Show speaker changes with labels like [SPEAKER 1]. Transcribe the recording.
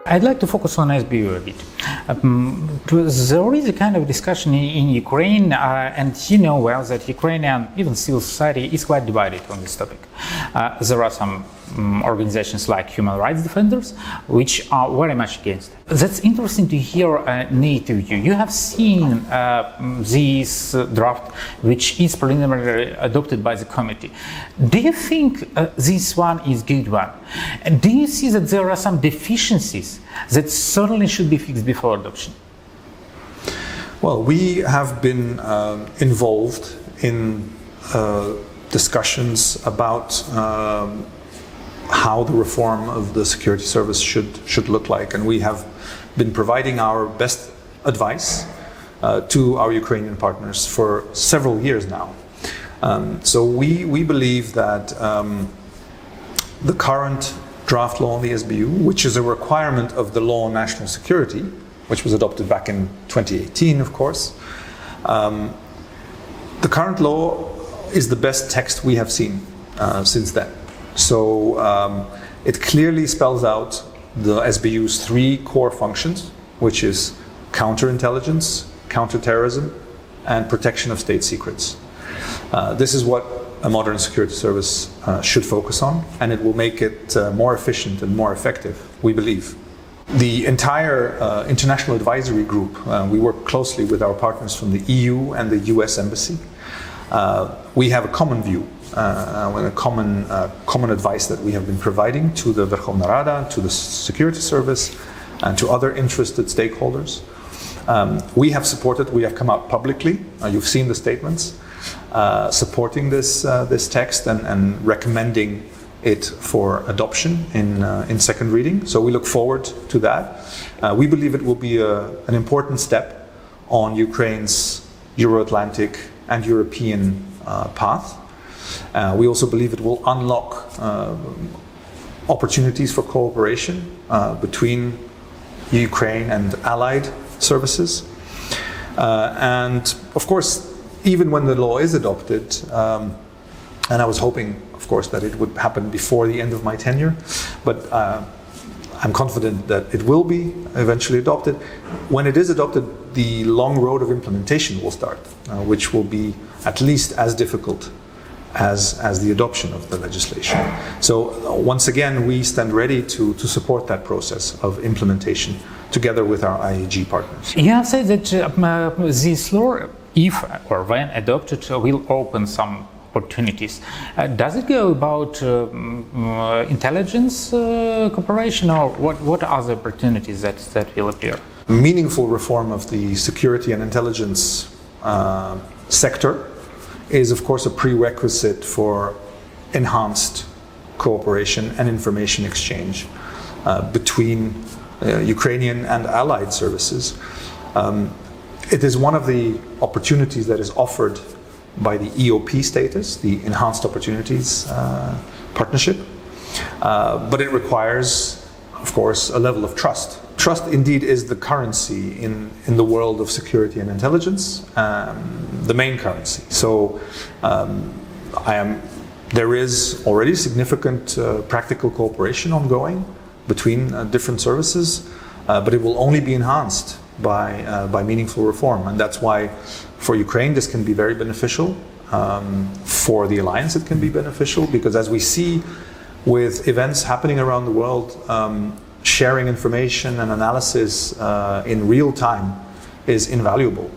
[SPEAKER 1] I'd like to focus on SBU a bit. There is a kind of discussion in Ukraine, and you know well that Ukrainian, even civil society, is quite divided on this topic. There are some organizations like human rights defenders, which are very much against it. That's interesting to hear a NATO view. You have seen this draft, which is preliminarily adopted by the committee. Do you think this one is a good one? And do you see that there are some deficiencies that certainly should be fixed before adoption?
[SPEAKER 2] Well, we have been involved in discussions about how the reform of the security service should look like, and we have been providing our best advice to our Ukrainian partners for several years now. So we believe that the current draft law on the SBU, which is a requirement of the law on national security, which was adopted back in 2018, of course, the current law is the best text we have seen since then. So it clearly spells out the SBU's three core functions, which is counterintelligence, counterterrorism, and protection of state secrets. This is what a modern security service should focus on, and it will make it more efficient and more effective, we believe. The entire international advisory group, we work closely with our partners from the EU and the US Embassy. We have a common view, a common advice that we have been providing to the Verkhovna Rada, to the security service, and to other interested stakeholders. We have come out publicly, you've seen the statements, supporting this text and recommending it for adoption in second reading. So we look forward to that. We believe it will be an important step on Ukraine's Euro-Atlantic and European path. We also believe it will unlock opportunities for cooperation between Ukraine and allied services. And of course, even when the law is adopted, and I was hoping, of course, that it would happen before the end of my tenure, but I'm confident that it will be eventually adopted. When it is adopted, the long road of implementation will start, which will be at least as difficult as the adoption of the legislation. So once again, we stand ready to support that process of implementation together with our IAG partners.
[SPEAKER 1] You have said that this law, if or when adopted, will open some opportunities. Does it go about intelligence cooperation, or what other opportunities that will appear?
[SPEAKER 2] Meaningful reform of the security and intelligence sector is, of course, a prerequisite for enhanced cooperation and information exchange between Ukrainian and allied services. It is one of the opportunities that is offered by the EOP status, the Enhanced Opportunities Partnership, but it requires, of course, a level of trust. Trust indeed is the currency in the world of security and intelligence, the main currency. So there is already significant practical cooperation ongoing between different services, but it will only be enhanced by meaningful reform. And that's why for Ukraine this can be very beneficial. For the alliance it can be beneficial, because as we see with events happening around the world, sharing information and analysis in real time is invaluable.